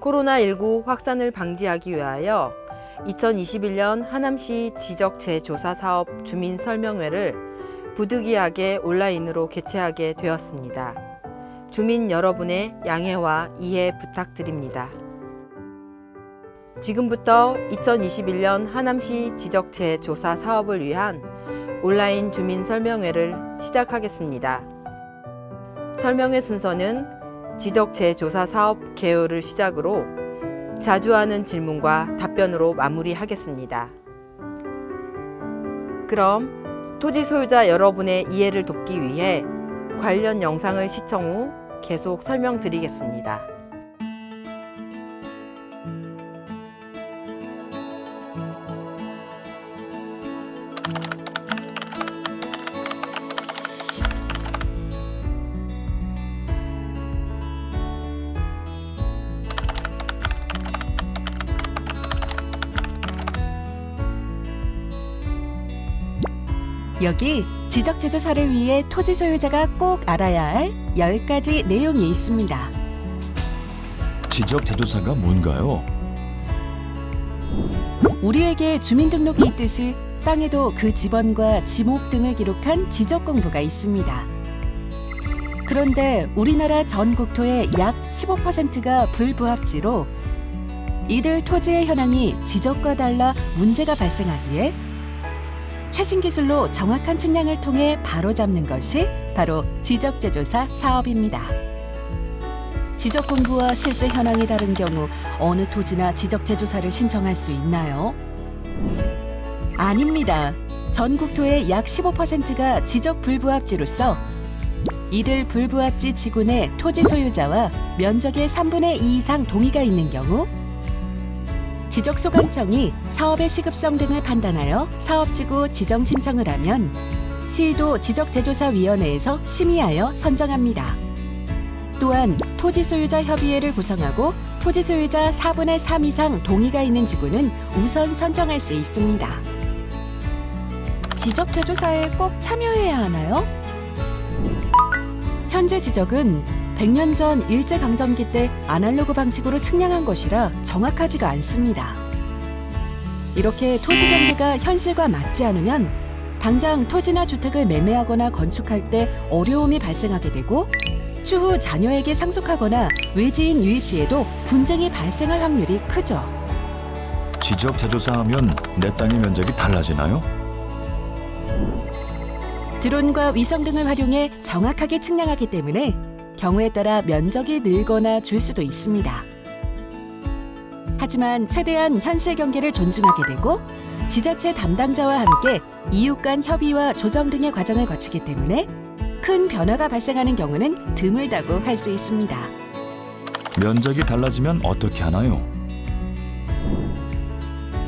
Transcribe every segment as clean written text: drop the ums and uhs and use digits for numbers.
코로나19 확산을 방지하기 위하여 2021년 하남시 지적재조사사업 주민설명회를 부득이하게 온라인으로 개최하게 되었습니다. 주민 여러분의 양해와 이해 부탁드립니다. 지금부터 2021년 하남시 지적재조사 사업을 위한 온라인 주민설명회를 시작하겠습니다. 설명회 순서는 지적재조사 사업 개요를 시작으로 자주 하는 질문과 답변으로 마무리하겠습니다. 그럼 토지 소유자 여러분의 이해를 돕기 위해 관련 영상을 시청 후 계속 설명드리겠습니다. 여기 지적재조사를 위해 토지 소유자가 꼭 알아야 할 10가지 내용이 있습니다. 지적재조사가 뭔가요? 우리에게 주민등록이 있듯이 땅에도 그 지번과 지목 등을 기록한 지적공부가 있습니다. 그런데 우리나라 전 국토의 약 15%가 불부합지로 이들 토지의 현황이 지적과 달라 문제가 발생하기에 최신 기술로 정확한 측량을 통해 바로잡는 것이 바로 지적재조사 사업입니다. 지적 공부와 실제 현황이 다른 경우 어느 토지나 지적재조사를 신청할 수 있나요? 아닙니다. 전 국토의 약 15%가 지적 불부합지로서 이들 불부합지 지구 내 토지 소유자와 면적의 3분의 2 이상 동의가 있는 경우 지적소관청이 사업의 시급성 등을 판단하여 사업지구 지정 신청을 하면 시도 지적재조사위원회에서 심의하여 선정합니다. 또한 토지소유자 협의회를 구성하고 토지소유자 4분의 3 이상 동의가 있는 지구는 우선 선정할 수 있습니다. 지적재조사에 꼭 참여해야 하나요? 현재 지적은 100년 전 일제강점기 때 아날로그 방식으로 측량한 것이라 정확하지가 않습니다. 이렇게 토지 경계가 현실과 맞지 않으면 당장 토지나 주택을 매매하거나 건축할 때 어려움이 발생하게 되고 추후 자녀에게 상속하거나 외지인 유입 시에도 분쟁이 발생할 확률이 크죠. 지적재조사하면 내 땅의 면적이 달라지나요? 드론과 위성 등을 활용해 정확하게 측량하기 때문에 경우에 따라 면적이 늘거나 줄 수도 있습니다. 하지만 최대한 현실 경계를 존중하게 되고 지자체 담당자와 함께 이웃 간 협의와 조정 등의 과정을 거치기 때문에 큰 변화가 발생하는 경우는 드물다고 할 수 있습니다. 면적이 달라지면 어떻게 하나요?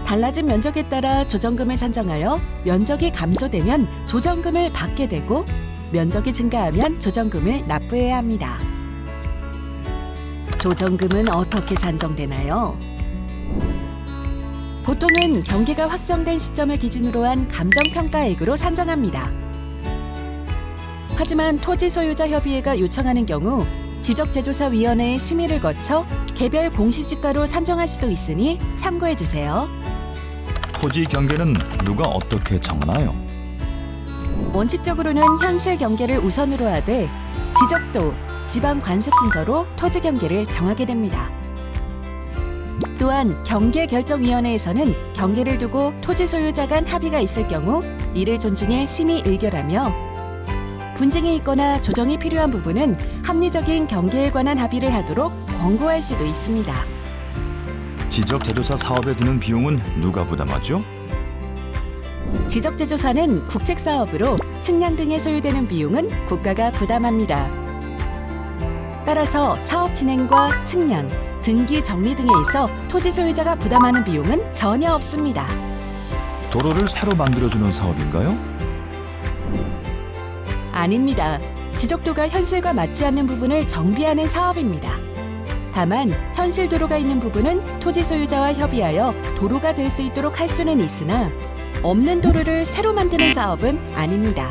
달라진 면적에 따라 조정금을 산정하여 면적이 감소되면 조정금을 받게 되고 면적이 증가하면 조정금을 납부해야 합니다. 조정금은 어떻게 산정되나요? 보통은 경계가 확정된 시점을 기준으로 한 감정평가액으로 산정합니다. 하지만 토지소유자협의회가 요청하는 경우 지적재조사위원회의 심의를 거쳐 개별 공시지가로 산정할 수도 있으니 참고해주세요. 토지 경계는 누가 어떻게 정하나요? 원칙적으로는 현실 경계를 우선으로 하되 지적도, 지방 관습 순서로 토지 경계를 정하게 됩니다. 또한 경계결정위원회에서는 경계를 두고 토지 소유자 간 합의가 있을 경우 이를 존중해 심의 의결하며 분쟁이 있거나 조정이 필요한 부분은 합리적인 경계에 관한 합의를 하도록 권고할 수도 있습니다. 지적재조사 사업에 드는 비용은 누가 부담하죠? 지적재조사는 국책사업으로 측량 등에 소요되는 비용은 국가가 부담합니다. 따라서 사업 진행과 측량, 등기 정리 등에 있어 토지 소유자가 부담하는 비용은 전혀 없습니다. 도로를 새로 만들어주는 사업인가요? 아닙니다. 지적도가 현실과 맞지 않는 부분을 정비하는 사업입니다. 다만 현실 도로가 있는 부분은 토지 소유자와 협의하여 도로가 될 수 있도록 할 수는 있으나 없는 도로를 새로 만드는 사업은 아닙니다.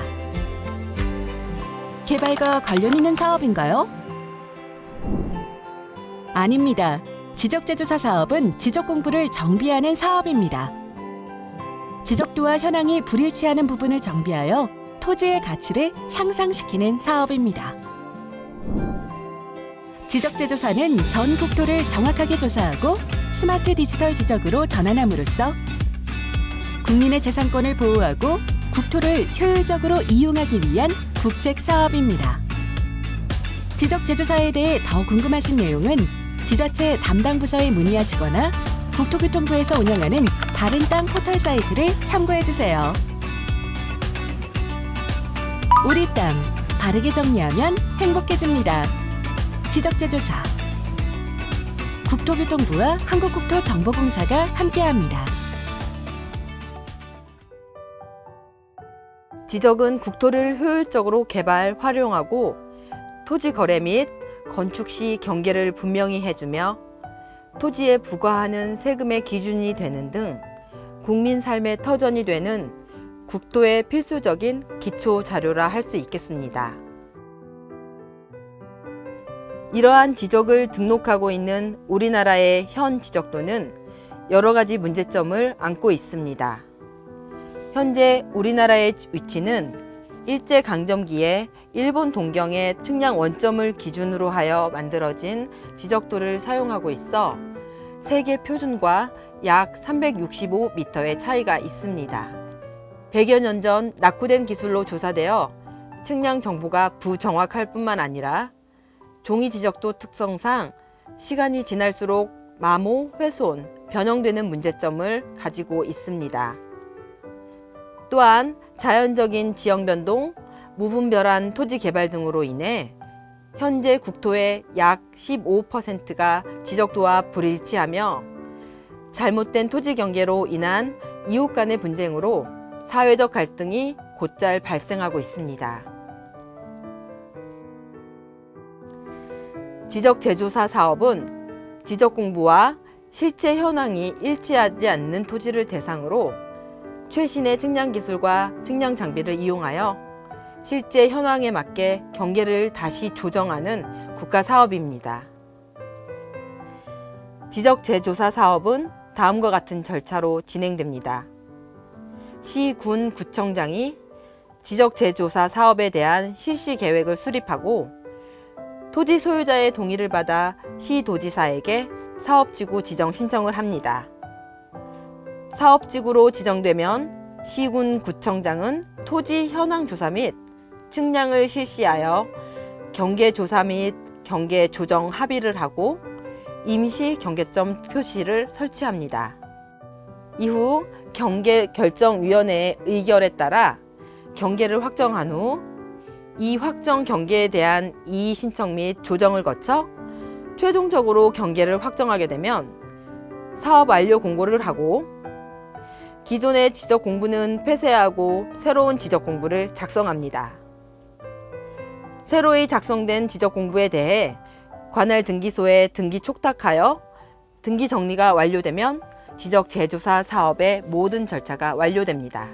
개발과 관련 있는 사업인가요? 아닙니다. 지적재조사 사업은 지적공부를 정비하는 사업입니다. 지적도와 현황이 불일치하는 부분을 정비하여 토지의 가치를 향상시키는 사업입니다. 지적재조사는 전 국토를 정확하게 조사하고 스마트 디지털 지적으로 전환함으로써 국민의 재산권을 보호하고 국토를 효율적으로 이용하기 위한 국책 사업입니다. 지적재조사에 대해 더 궁금하신 내용은 지자체 담당 부서에 문의하시거나 국토교통부에서 운영하는 바른 땅 포털 사이트를 참고해 주세요. 우리 땅, 바르게 정리하면 행복해집니다. 지적재조사 국토교통부와 한국국토정보공사가 함께합니다. 지적은 국토를 효율적으로 개발, 활용하고 토지 거래 및 건축 시 경계를 분명히 해주며 토지에 부과하는 세금의 기준이 되는 등 국민 삶의 터전이 되는 국토의 필수적인 기초 자료라 할 수 있겠습니다. 이러한 지적을 등록하고 있는 우리나라의 현 지적도는 여러 가지 문제점을 안고 있습니다. 현재 우리나라의 위치는 일제강점기에 일본 동경의 측량 원점을 기준으로 하여 만들어진 지적도를 사용하고 있어 세계 표준과 약 365m의 차이가 있습니다. 100여 년 전 낙후된 기술로 조사되어 측량 정보가 부정확할 뿐만 아니라 종이 지적도 특성상 시간이 지날수록 마모, 훼손, 변형되는 문제점을 가지고 있습니다. 또한 자연적인 지형 변동, 무분별한 토지 개발 등으로 인해 현재 국토의 약 15%가 지적도와 불일치하며 잘못된 토지 경계로 인한 이웃 간의 분쟁으로 사회적 갈등이 곧잘 발생하고 있습니다. 지적재조사 사업은 지적공부와 실제 현황이 일치하지 않는 토지를 대상으로 최신의 측량 기술과 측량 장비를 이용하여 실제 현황에 맞게 경계를 다시 조정하는 국가 사업입니다. 지적재조사 사업은 다음과 같은 절차로 진행됩니다. 시, 군, 구청장이 지적재조사 사업에 대한 실시 계획을 수립하고 토지 소유자의 동의를 받아 시도지사에게 사업지구 지정 신청을 합니다. 사업지구로 지정되면 시군 구청장은 토지 현황 조사 및 측량을 실시하여 경계 조사 및 경계 조정 합의를 하고 임시 경계점 표시를 설치합니다. 이후 경계결정위원회의 의결에 따라 경계를 확정한 후 이 확정 경계에 대한 이의 신청 및 조정을 거쳐 최종적으로 경계를 확정하게 되면 사업 완료 공고를 하고 기존의 지적 공부는 폐쇄하고 새로운 지적 공부를 작성합니다. 새로이 작성된 지적 공부에 대해 관할 등기소에 등기 촉탁하여 등기 정리가 완료되면 지적 재조사 사업의 모든 절차가 완료됩니다.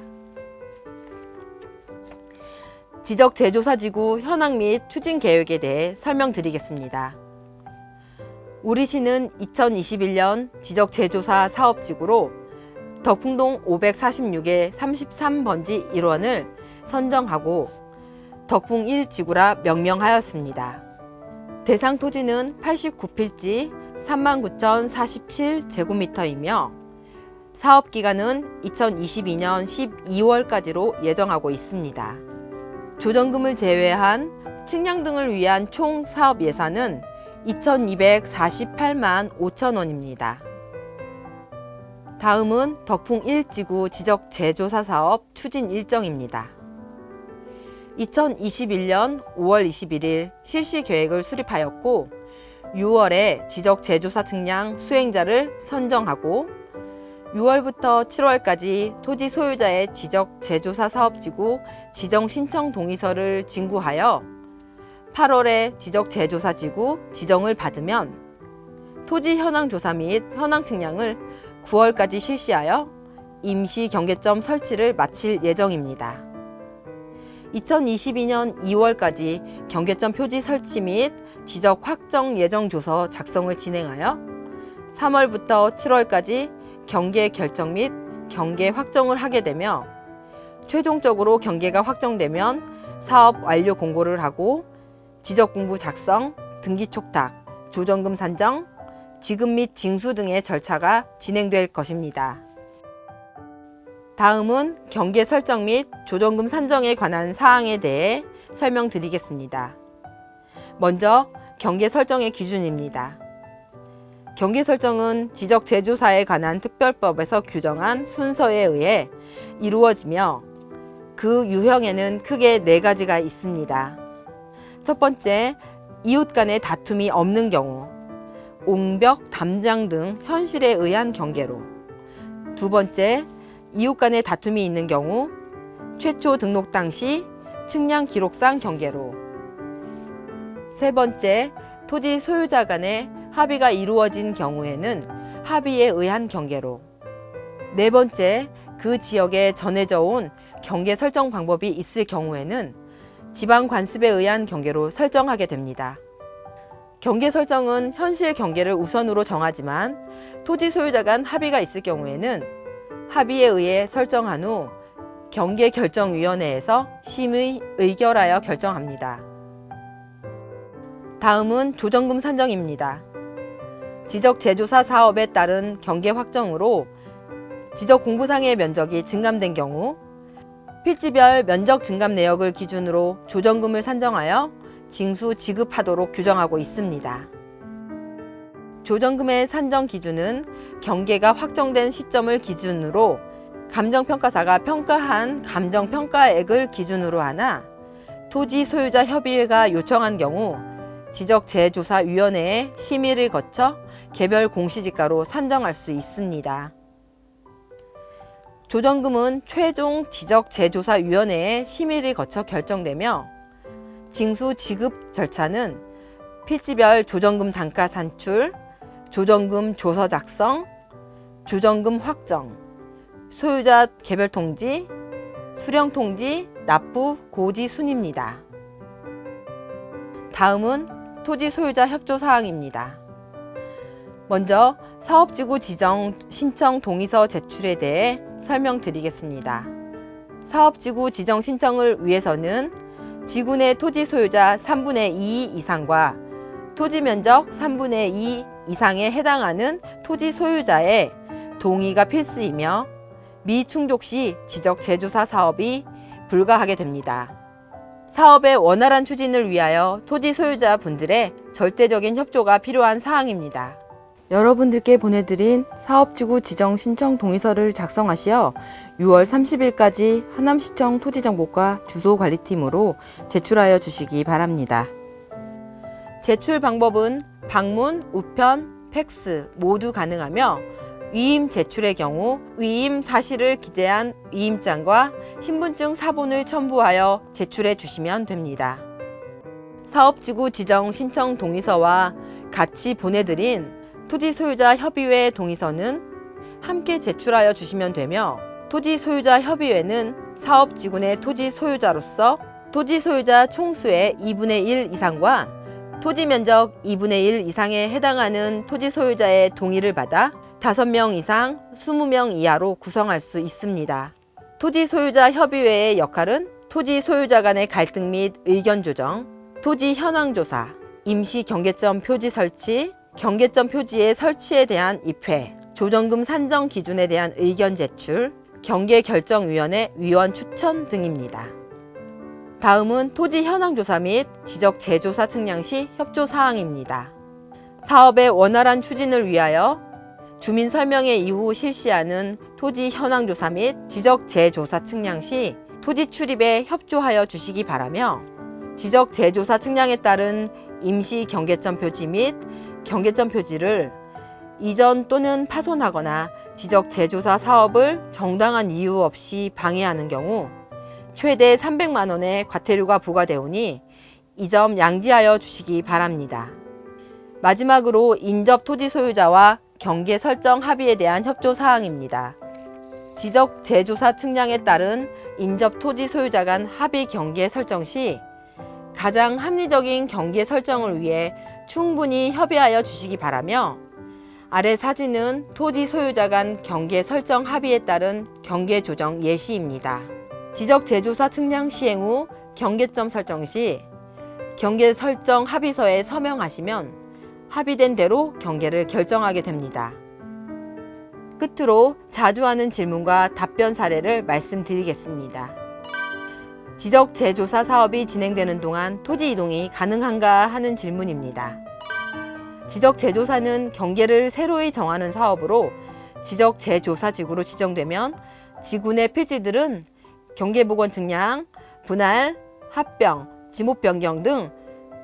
지적 재조사지구 현황 및 추진 계획에 대해 설명드리겠습니다. 우리 시는 2021년 지적 재조사 사업지구로 덕풍동 546의 33번지 1원을 선정하고 덕풍 1지구라 명명하였습니다. 대상 토지는 89필지 39,047제곱미터이며 사업기간은 2022년 12월까지로 예정하고 있습니다. 조정금을 제외한 측량 등을 위한 총 사업 예산은 2,248만 5천 원입니다. 다음은 덕풍 1지구 지적 재조사 사업 추진 일정입니다. 2021년 5월 21일 실시 계획을 수립하였고 6월에 지적 재조사 측량 수행자를 선정하고 6월부터 7월까지 토지 소유자의 지적 재조사 사업지구 지정 신청 동의서를 진구하여 8월에 지적 재조사 지구 지정을 받으면 토지 현황 조사 및 현황 측량을 9월까지 실시하여 임시 경계점 설치를 마칠 예정입니다. 2022년 2월까지 경계점 표지 설치 및 지적 확정 예정 조서 작성을 진행하여 3월부터 7월까지 경계 결정 및 경계 확정을 하게 되며 최종적으로 경계가 확정되면 사업 완료 공고를 하고 지적공부 작성, 등기 촉탁, 조정금 산정, 지급 및 징수 등의 절차가 진행될 것입니다. 다음은 경계 설정 및 조정금 산정에 관한 사항에 대해 설명드리겠습니다. 먼저 경계 설정의 기준입니다. 경계 설정은 지적 제조사에 관한 특별법에서 규정한 순서에 의해 이루어지며 그 유형에는 크게 4가지가 있습니다. 첫 번째, 이웃 간의 다툼이 없는 경우, 옹벽, 담장 등 현실에 의한 경계로. 두 번째, 이웃 간의 다툼이 있는 경우, 최초 등록 당시 측량 기록상 경계로. 세 번째, 토지 소유자 간의 합의가 이루어진 경우에는 합의에 의한 경계로. 네 번째, 그 지역에 전해져 온 경계 설정 방법이 있을 경우에는 지방 관습에 의한 경계로 설정하게 됩니다. 경계 설정은 현실 경계를 우선으로 정하지만 토지 소유자 간 합의가 있을 경우에는 합의에 의해 설정한 후 경계결정위원회에서 심의 의결하여 결정합니다. 다음은 조정금 산정입니다. 지적 제조사 사업에 따른 경계 확정으로 지적 공부상의 면적이 증감된 경우 필지별 면적 증감 내역을 기준으로 조정금을 산정하여 징수 지급하도록 규정하고 있습니다. 조정금의 산정 기준은 경계가 확정된 시점을 기준으로 감정평가사가 평가한 감정평가액을 기준으로 하나 토지 소유자 협의회가 요청한 경우 지적재조사위원회의 심의를 거쳐 개별 공시지가로 산정할 수 있습니다. 조정금은 최종 지적재조사위원회의 심의를 거쳐 결정되며 징수 지급 절차는 필지별 조정금 단가 산출, 조정금 조서 작성, 조정금 확정, 소유자 개별 통지, 수령 통지, 납부, 고지 순입니다. 다음은 토지 소유자 협조 사항입니다. 먼저 사업지구 지정 신청 동의서 제출에 대해 설명드리겠습니다. 사업지구 지정 신청을 위해서는 지구 내 토지 소유자 3분의 2 이상과 토지 면적 3분의 2 이상에 해당하는 토지 소유자의 동의가 필수이며 미충족 시 지적 제조사 사업이 불가하게 됩니다. 사업의 원활한 추진을 위하여 토지 소유자 분들의 절대적인 협조가 필요한 사항입니다. 여러분들께 보내드린 사업지구 지정 신청 동의서를 작성하시어 6월 30일까지 하남시청 토지정보과 주소관리팀으로 제출하여 주시기 바랍니다. 제출 방법은 방문, 우편, 팩스 모두 가능하며 위임 제출의 경우 위임 사실을 기재한 위임장과 신분증 사본을 첨부하여 제출해 주시면 됩니다. 사업지구 지정 신청 동의서와 같이 보내드린 토지소유자 협의회 동의서는 함께 제출하여 주시면 되며 토지소유자 협의회는 사업지구 내 토지소유자로서 토지소유자 총수의 2분의 1 이상과 토지면적 2분의 1 이상에 해당하는 토지소유자의 동의를 받아 5명 이상 20명 이하로 구성할 수 있습니다. 토지소유자 협의회의 역할은 토지소유자 간의 갈등 및 의견 조정, 토지 현황 조사, 임시 경계점 표지 설치, 경계점 표지의 설치에 대한 입회, 조정금 산정 기준에 대한 의견 제출, 경계결정위원회 위원 추천 등입니다. 다음은 토지 현황 조사 및 지적 재조사 측량 시 협조 사항입니다. 사업의 원활한 추진을 위하여 주민 설명회 이후 실시하는 토지 현황 조사 및 지적 재조사 측량 시 토지 출입에 협조하여 주시기 바라며 지적 재조사 측량에 따른 임시 경계점 표지 및 경계점 표지를 이전 또는 파손하거나 지적 재조사 사업을 정당한 이유 없이 방해하는 경우 최대 300만 원의 과태료가 부과되오니 이 점 양지하여 주시기 바랍니다. 마지막으로 인접 토지 소유자와 경계 설정 합의에 대한 협조 사항입니다. 지적 재조사 측량에 따른 인접 토지 소유자 간 합의 경계 설정 시 가장 합리적인 경계 설정을 위해 충분히 협의하여 주시기 바라며 아래 사진은 토지 소유자 간 경계 설정 합의에 따른 경계 조정 예시입니다. 지적 재조사 측량 시행 후 경계점 설정 시 경계 설정 합의서에 서명하시면 합의된 대로 경계를 결정하게 됩니다. 끝으로 자주 하는 질문과 답변 사례를 말씀드리겠습니다. 지적 재조사 사업이 진행되는 동안 토지 이동이 가능한가 하는 질문입니다. 지적 재조사는 경계를 새로이 정하는 사업으로 지적 재조사 지구로 지정되면 지구 내 필지들은 경계복원 측량, 분할, 합병, 지목 변경 등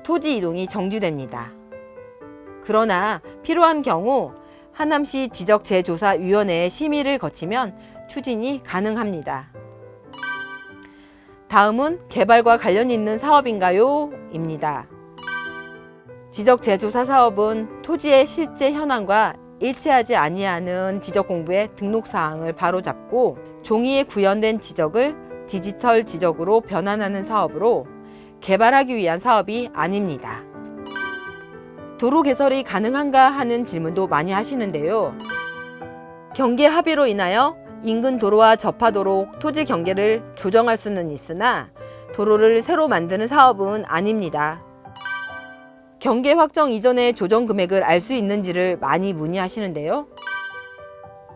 토지 이동이 정지됩니다. 그러나 필요한 경우 하남시 지적재조사위원회의 심의를 거치면 추진이 가능합니다. 다음은 개발과 관련 있는 사업인가요? 입니다. 지적재조사 사업은 토지의 실제 현황과 일치하지 아니하는 지적 공부의 등록 사항을 바로잡고 종이에 구현된 지적을 디지털 지적으로 변환하는 사업으로 개발하기 위한 사업이 아닙니다. 도로 개설이 가능한가 하는 질문도 많이 하시는데요. 경계 합의로 인하여 인근 도로와 접하도록 토지 경계를 조정할 수는 있으나 도로를 새로 만드는 사업은 아닙니다. 경계 확정 이전의 조정 금액을 알 수 있는지를 많이 문의하시는데요.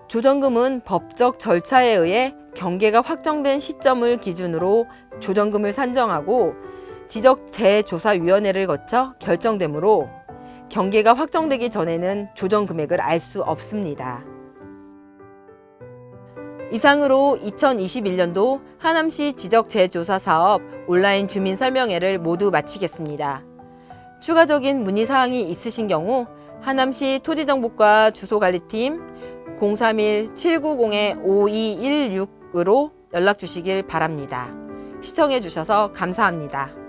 조정금은 법적 절차에 의해 경계가 확정된 시점을 기준으로 조정금을 산정하고 지적재조사위원회를 거쳐 결정되므로 경계가 확정되기 전에는 조정 금액을 알 수 없습니다. 이상으로 2021년도 하남시 지적재조사 사업 온라인 주민 설명회를 모두 마치겠습니다. 추가적인 문의사항이 있으신 경우 하남시 토지정보과 주소관리팀 031-790-5216으로 연락 주시길 바랍니다. 시청해 주셔서 감사합니다.